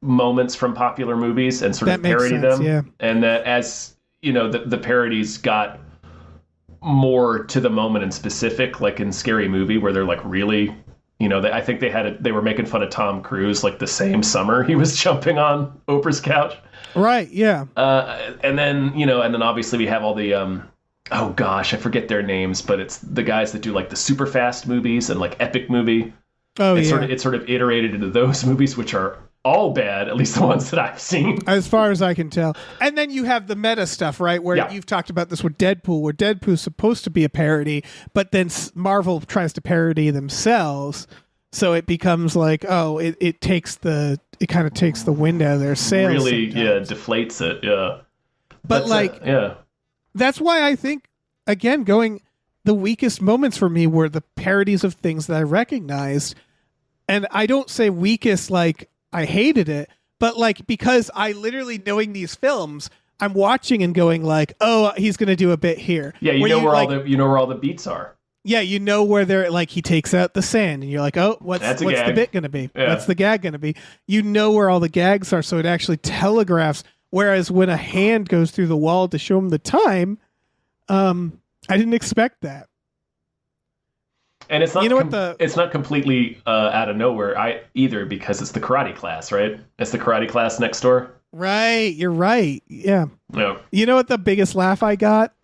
moments from popular movies and sort of parody them. Yeah. And that as the parodies got more to the moment and specific, like in Scary Movie, where they're like really, I think they were making fun of Tom Cruise like the same summer he was jumping on Oprah's couch. Right. Yeah. And then obviously we have all the, oh gosh, I forget their names, but it's the guys that do like the super fast movies and like Epic Movie. Oh, It's sort of iterated into those movies, which are all bad, at least the ones that I've seen. As far as I can tell. And then you have the meta stuff, right? Where you've talked about this with Deadpool, where Deadpool's supposed to be a parody, but then Marvel tries to parody themselves. So it becomes like, it kind of takes the wind out of their sails. Really, sometimes. Deflates it, yeah. But that's why I think, again, the weakest moments for me were the parodies of things that I recognized. And I don't say weakest like I hated it, but like because I literally, knowing these films, I'm watching and going like, oh, he's going to do a bit here. Yeah, you know where all the beats are. Yeah, you know where they're like, he takes out the sand and you're like, oh, what's the bit going to be? Yeah. What's the gag going to be? You know where all the gags are, so it actually telegraphs. Whereas when a hand goes through the wall to show him the time, I didn't expect that. And it's not it's not completely out of nowhere either, because it's the karate class, right? It's the karate class next door. Right, you're right. Yeah. No. You know what the biggest laugh I got?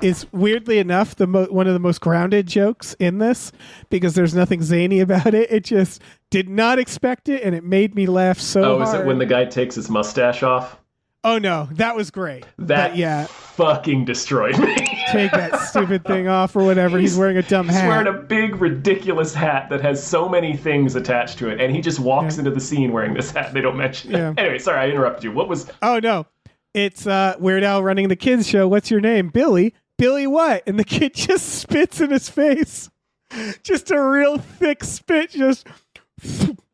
Is weirdly enough one of the most grounded jokes in this, because there's nothing zany about it. It just did not expect it, and it made me laugh so hard. Is it when the guy takes his mustache off? Oh no, that was great. That fucking destroyed me. Take that stupid thing off or whatever. He's wearing a dumb hat. He's wearing a big, ridiculous hat that has so many things attached to it, and he just walks into the scene wearing this hat. They don't mention it. Anyway, sorry, I interrupted you. What was... Oh no, it's Weird Al running the kids show. What's your name? Billy. Billy what? And the kid just spits in his face. Just a real thick spit, just...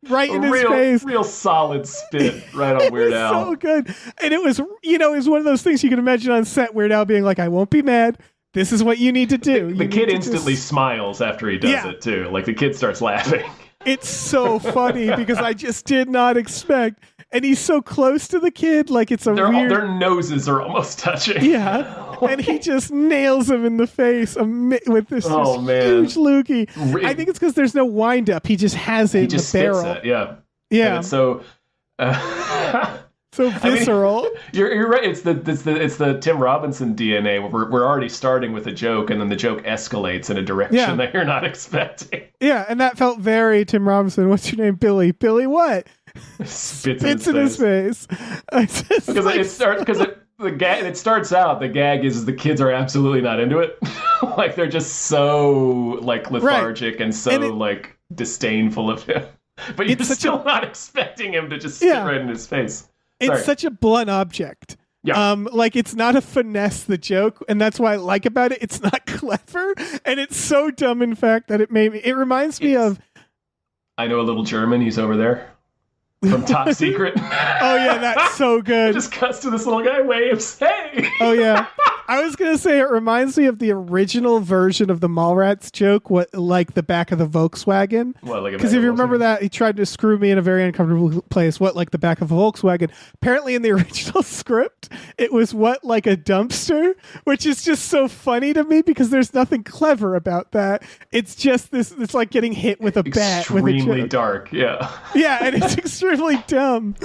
right in his face. Real solid spit right on Weird Al. So good. And it was, it was one of those things you can imagine on set, Weird Al being like, I won't be mad. This is what you need to do. The kid instantly smiles after he does it too. Like the kid starts laughing. It's so funny because I just did not expect. And he's so close to the kid, like it's a weird. Their noses are almost touching. Yeah, and he just nails him in the face with this huge loogie. I think it's because there's no wind up. He just has it in the barrel. It, yeah. Yeah. And it's so. So visceral. You're right. It's the Tim Robinson DNA. We're already starting with a joke, and then the joke escalates in a direction that you're not expecting. Yeah, and that felt very Tim Robinson. What's your name, Billy? Billy what? Spits in his face. It starts out, the gag is the kids are absolutely not into it. Like they're just so lethargic and so disdainful of him. But you're still not expecting him to just spit right in his face. It's such a blunt object. Yeah. It's not a finesse, the joke, and that's what I like about it. It's not clever, and it's so dumb, in fact, that it reminds me of... I know a little German, he's over there. From Top Secret. Oh, yeah, that's so good. It just cuts to this little guy, waves, hey! Oh, yeah. I was going to say, it reminds me of the original version of the Mallrats joke, like the back of the Volkswagen. Because if you remember that, he tried to screw me in a very uncomfortable place. Like the back of a Volkswagen? Apparently in the original script, it was like a dumpster, which is just so funny to me because there's nothing clever about that. It's just this, it's like getting hit with a bat. Extremely dark, yeah. Yeah, and it's extremely dumb.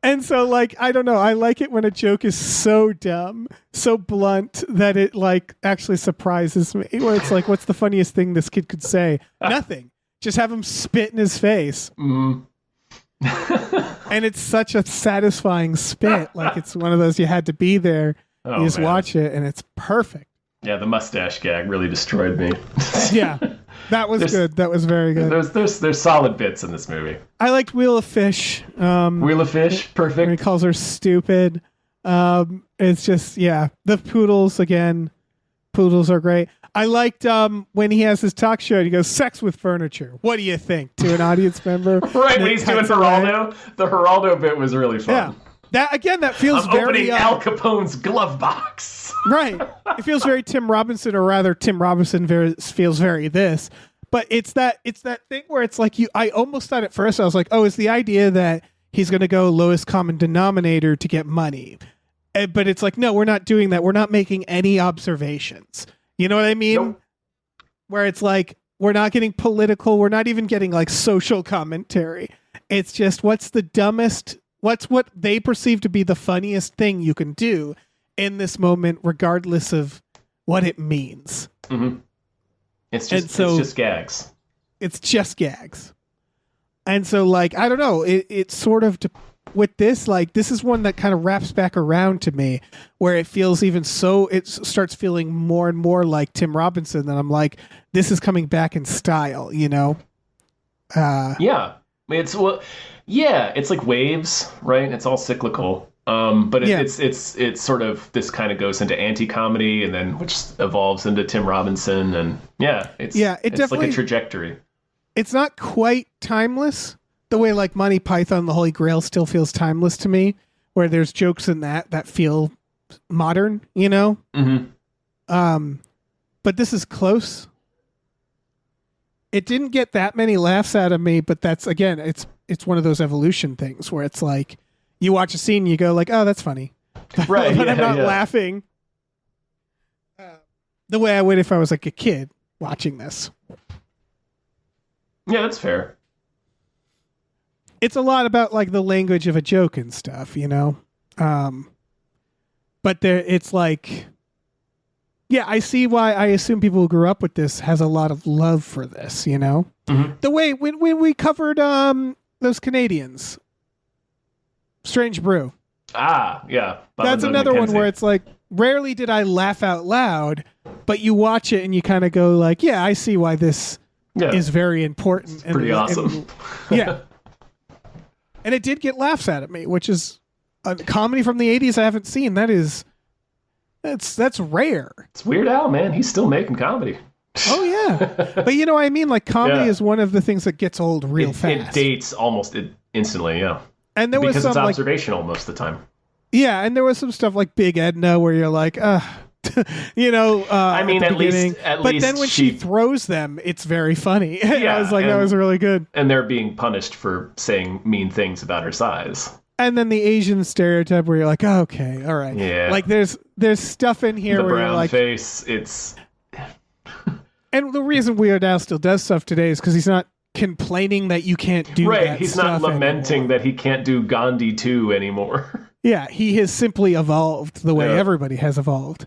And so, I don't know. I like it when a joke is so dumb, so blunt that it actually surprises me. Where it's like, what's the funniest thing this kid could say? Nothing. Just have him spit in his face. Mm. And it's such a satisfying spit. It's one of those you had to be there. You just watch it, and it's perfect. Yeah, the mustache gag really destroyed me. Yeah. That was good. That was very good. There's solid bits in this movie. I liked Wheel of Fish. Wheel of Fish, perfect. When he calls her stupid. It's just, the poodles again. Poodles are great. I liked when he has his talk show. He goes, "Sex with furniture. What do you think?" to an audience member. Right when he's doing Geraldo. The Geraldo bit was really fun. Yeah. That feels very opening Al Capone's glove box. Right. It feels very Tim Robinson, or rather, Tim Robinson feels very this. But it's that thing where it's like I almost thought at first, I was like, oh, it's the idea that he's going to go lowest common denominator to get money. But it's like, no, we're not doing that. We're not making any observations. You know what I mean? Nope. Where it's like, we're not getting political. We're not even getting social commentary. It's just what's what they perceive to be the funniest thing you can do in this moment, regardless of what it means. Mm-hmm. It's just gags. It's just gags. And so, I don't know, it's sort of, with this, this is one that kind of wraps back around to me, where it feels it starts feeling more and more like Tim Robinson, that I'm like, this is coming back in style, Yeah. It's like waves, right? It's all cyclical. But it's sort of, this kind of goes into anti-comedy, and then which evolves into Tim Robinson, and it's like a trajectory. It's not quite timeless the way Monty Python and the Holy Grail still feels timeless to me, where there's jokes in that feel modern, Mm-hmm. But this is close. It didn't get that many laughs out of me, but that's, again, it's one of those evolution things where it's like, you watch a scene and you go oh, that's funny. Right. But I'm not laughing the way I would if I was a kid watching this. Yeah, that's fair. It's a lot about the language of a joke and stuff, but it's I see why I assume people who grew up with this has a lot of love for this, Mm-hmm. The way when we covered those Canadians, Strange Brew. Ah, yeah. That's another one where it's rarely did I laugh out loud, but you watch it and you kind of go I see why this is very important. It's pretty awesome. Yeah. And it did get laughs out of me, which is a comedy from the 80s I haven't seen. That's rare. It's Weird Al, man. He's still making comedy. Oh yeah, but you know what I mean. Like comedy Yeah. is one of the things that gets old real It fast. dates almost instantly, yeah. And there was Because some it's like observational most of the time. yeah, and there was some stuff like Big Edna where you're like, you know. I mean, at the at least- beginning. at but least then when she she- throws them, it's very funny. And I Yeah, was like, that and- was really good. And they're being punished for saying mean things about her size. And then the Asian stereotype where you're like, oh, okay, all right. Yeah. Like there's stuff in here The where you're brown like, face, it's... and the reason Weird Al still does stuff today is because he's not complaining that you can't do Right, that he's not stuff lamenting anymore. that he can't do Gandhi 2 anymore. Yeah, he has simply evolved the way Yeah. everybody has evolved.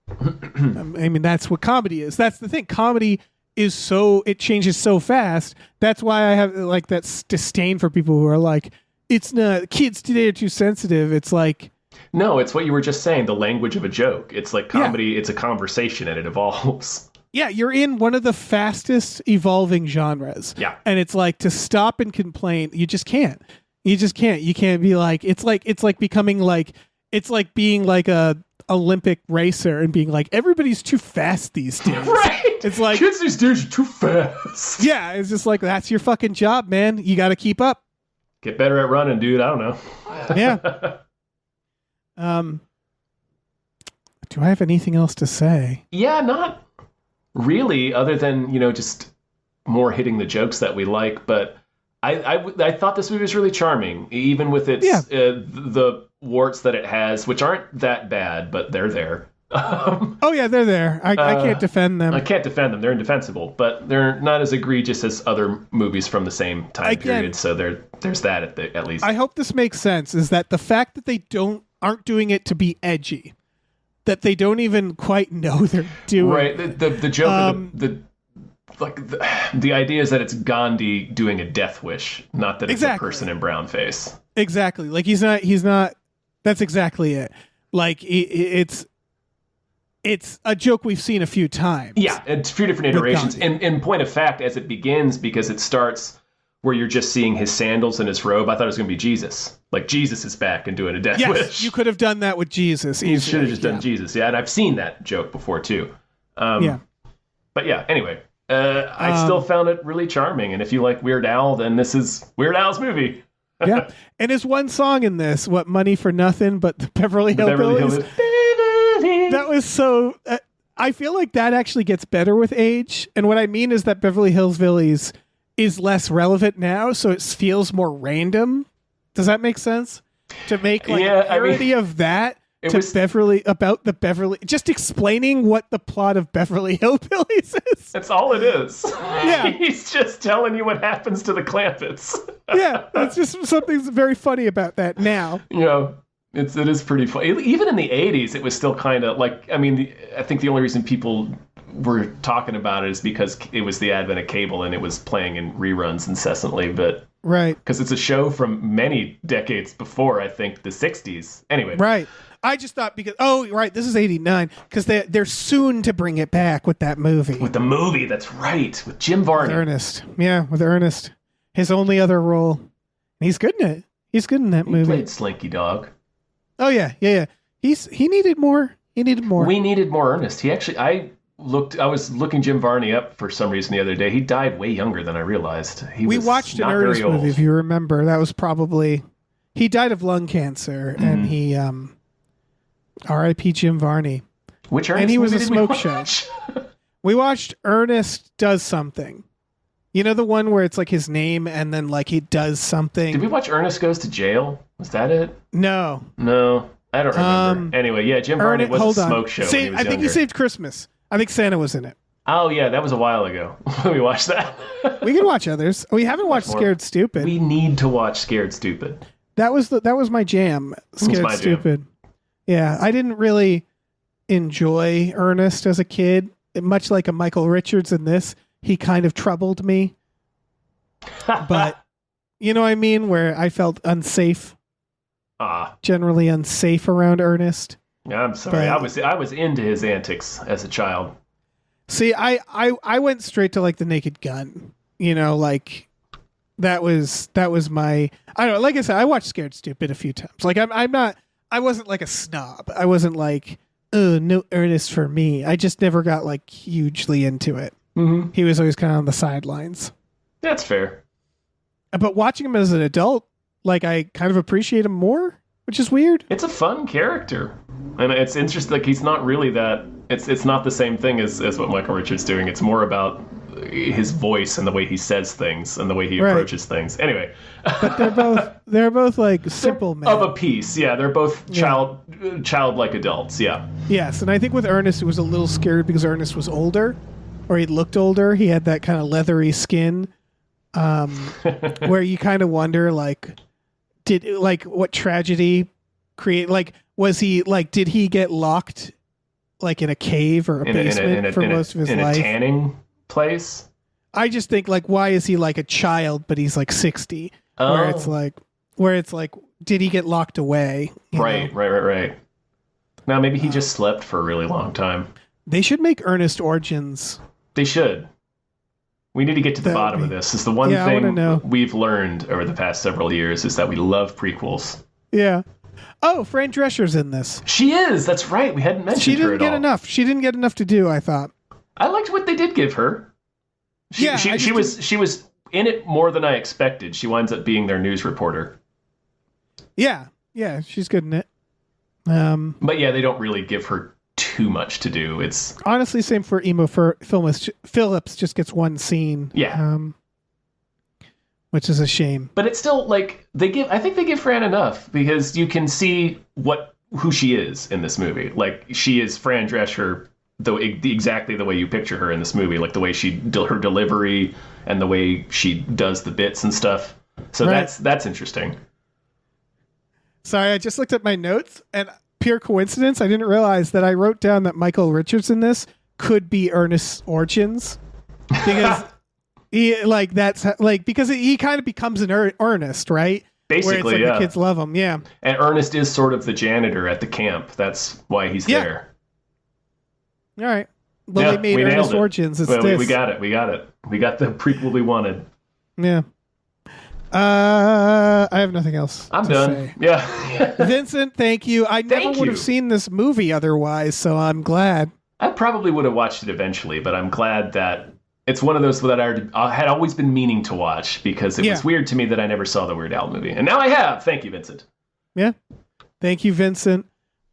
I mean, that's what comedy is. That's the thing. Comedy is it changes so fast. That's why I have like that disdain for people who are like, it's not, kids today are too sensitive. It's like, No, it's what you were just saying, the language of a joke. It's like comedy, it's a conversation and it evolves. yeah, you're in one of the fastest evolving genres. Yeah. And it's like to stop and complain, you just can't. You just can't. You can't be like, it's like becoming like, it's like being like a Olympic racer and being like, everybody's too fast these days. Right! It's like, Kids these days are too fast. yeah, it's just like, that's your fucking job, man. You got to keep up. Get better at running, dude. I don't know. Yeah. Do I have anything else to say? Yeah, not really, other than, just more hitting the jokes that we like. But I thought this movie was really charming, even with its the warts that it has, which aren't that bad, but they're there. Oh yeah, they're there. I can't defend them. I can't defend them; they're indefensible. But they're not as egregious as other movies from the same time period. So there's that at least. I hope this makes sense. Is that the fact that they aren't doing it to be edgy, that they don't even quite know they're doing right. The joke of the idea is that it's Gandhi doing a death wish, not that it's Exactly. a person in brown face. Exactly. Like he's not. That's exactly it. Like it's a joke we've seen a few times. Yeah, it's a few different iterations. In point of fact, as it begins, because it starts where you're just seeing his sandals and his robe, I thought it was going to be Jesus. Like, Jesus is back and doing a death Yes, wish. you could have done that with Jesus. You easily. should have just done Jesus. Yeah, and I've seen that joke before, too. Yeah. But yeah, anyway, I still found it really charming. And if you like Weird Al, then this is Weird Al's movie. Yeah. And his one song in this, what, Money for Nothing, but the Beverly Beverly Hillbillies. Hills. That was so. I feel like that actually gets better with age. And what I mean is that Beverly Hillbillies is less relevant now, so it feels more random. Does that make sense? To make like a parody of that to Beverly, about the Beverly, just explaining what the plot of Beverly Hillbillies is. That's all it is. Yeah. He's just telling you what happens to the Clampetts. Yeah, it's just something very funny about that now. It is pretty funny. Even in the 80s, it was still kind of like, I think the only reason people were talking about it is because it was the advent of cable and it was playing in reruns incessantly. But right, because it's a show from many decades before, I think, the 60s. Anyway. Right. I just thought this is 89, because they're soon to bring it back with that movie. With the movie, that's right, with Jim Varney. With Ernest. Yeah, with Ernest. His only other role. Was good in it. He's good in that movie. He played Slinky Dog. Oh yeah. He needed more. We needed more Ernest. I was looking Jim Varney up for some reason the other day. He died way younger than I realized. We watched an Ernest movie, if you remember. That was probably, he died of lung cancer, and he R.I.P. Jim Varney. Which Ernest? And he was movie a did we smoke show. watch? We watched Ernest Does Something. You know the one where it's like his name and then like he does something? Did we watch Ernest Goes to Jail? Was that it? No, I don't remember. Anyway, yeah, Jim Varney was a smoke show when he was I think he younger. saved Christmas. I think Santa was in it. Oh yeah, that was a while ago. We watched that. We can watch others. We haven't watched more. Scared Stupid. We need to watch Scared Stupid. That was my jam. Scared my jam. Stupid. Yeah, I didn't really enjoy Ernest as a kid. Much like a Michael Richards in this, he kind of troubled me. But you know what I mean? Where I felt unsafe. Generally unsafe around Ernest. Yeah, I'm sorry. But, I was into his antics as a child. See, I went straight to like the Naked Gun. Like that was my, I don't know, like I said, I watched Scared Stupid a few times. Like I wasn't like a snob. I wasn't like, oh, no Ernest for me. I just never got like hugely into it. Mm-hmm. He was always kind of on the sidelines. That's fair. But watching him as an adult, like I kind of appreciate him more, which is weird. It's a fun character. And it's interesting, like he's not really that, it's not the same thing as what Michael Richards doing. It's more about his voice and the way he says things and the way he approaches things. Anyway. But they're both like simple men. Of a piece, yeah. They're both childlike adults, yeah. Yes, and I think with Ernest it was a little scary because Ernest was older, or he looked older. He had that kind of leathery skin, where you kind of wonder, like, what tragedy create? Like, was he like? Did he get locked, like in a cave or a basement for most of his life? In a tanning place. I just think, like, why is he like a child, but he's like 60? Oh. Where it's like, did he get locked away? Right. Now maybe he just slept for a really long time. They should make Ernest Origins. They should. We need to get to the bottom of this. It's the one thing we've learned over the past several years is that we love prequels. Yeah. Oh, Fran Drescher's in this. She is. That's right. We hadn't mentioned her at all. She didn't get enough. She didn't get enough to do, I thought. I liked what they did give her. She was in it more than I expected. She winds up being their news reporter. Yeah, she's good in it. But yeah, they don't really give her too much to do. It's honestly same for Emo Phillips. Just gets one scene. Yeah, which is a shame. But it's still like I think they give Fran enough because you can see who she is in this movie. Like she is Fran Drescher. Exactly the way you picture her in this movie, like the way her delivery and the way she does the bits and stuff. So that's interesting. Sorry, I just looked at my notes and pure coincidence, I didn't realize that I wrote down that Michael Richards in this could be Ernest's Origins because he kind of becomes an Ernest, right? Basically, where it's like the kids love him, yeah. And Ernest is sort of the janitor at the camp. That's why he's there. All right. Well, they made Ernest Origins. We got it. We got the prequel we wanted. Yeah. I have nothing else. I'm done. Say. Yeah. Vincent, thank you. I never would have seen this movie otherwise, so I'm glad. I probably would have watched it eventually, but I'm glad that it's one of those that I had always been meaning to watch because it was weird to me that I never saw the Weird Al movie. And now I have. Thank you, Vincent. Yeah. Thank you, Vincent.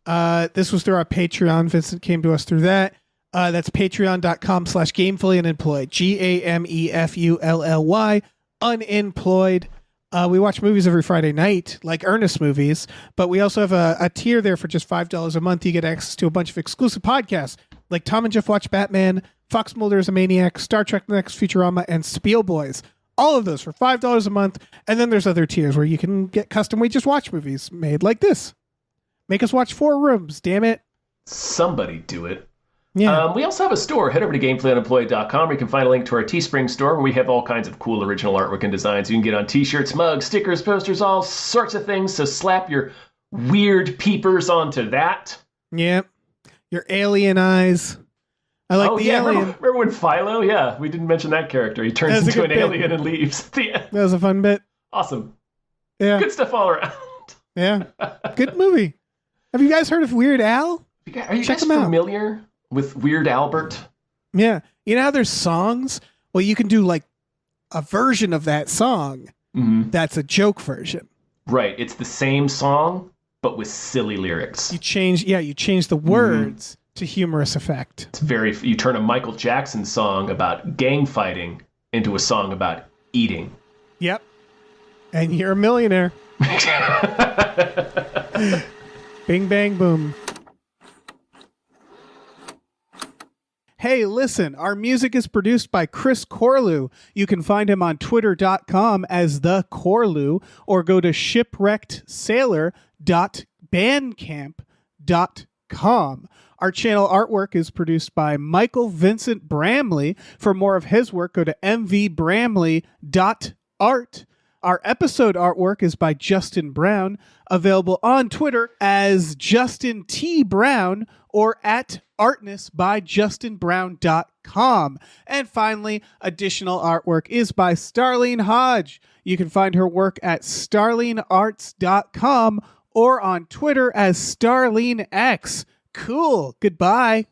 This was through our Patreon. Vincent came to us through that. That's patreon.com/gamefullyunemployed. GAMEFULLY unemployed. We watch movies every Friday night, like Ernest movies, but we also have a tier there for just $5 a month. You get access to a bunch of exclusive podcasts, like Tom and Jeff Watch Batman, Fox Mulder is a Maniac, Star Trek The Next Futurama, and Spiel Boys. All of those for $5 a month. And then there's other tiers where you can get custom We Just Watch movies made like this. Make us watch 4 rooms, damn it. Somebody do it. Yeah. We also have a store. Head over to GamefullyUnemployed.com where you can find a link to our Teespring store where we have all kinds of cool original artwork and designs. You can get on t-shirts, mugs, stickers, posters, all sorts of things. So slap your weird peepers onto that. Yeah. Your alien eyes. I like the alien. Remember when Philo? Yeah, we didn't mention that character. He turns into an alien and leaves at the end. That was a fun bit. Awesome. Yeah. Good stuff all around. Yeah. Good movie. Have you guys heard of Weird Al? Are you guys familiar with Weird Albert? Yeah. You know how there's songs? Well, you can do like a version of that song that's a joke version. Right. It's the same song, but with silly lyrics. You change the words to humorous effect. It's you turn a Michael Jackson song about gang fighting into a song about eating. Yep. And you're a millionaire. Bing, bang, boom. Hey, listen, our music is produced by Chris Corlew. You can find him on twitter.com as The Corlew or go to shipwreckedsailor.bandcamp.com. Our channel artwork is produced by Michael Vincent Bramley. For more of his work, go to mvbramley.art. Our episode artwork is by Justin Brown, available on Twitter as Justin T. Brown or at artnessbyjustinbrown.com. And finally, additional artwork is by Starlene Hodge. You can find her work at starlenearts.com or on Twitter as StarleneX. Cool. Goodbye.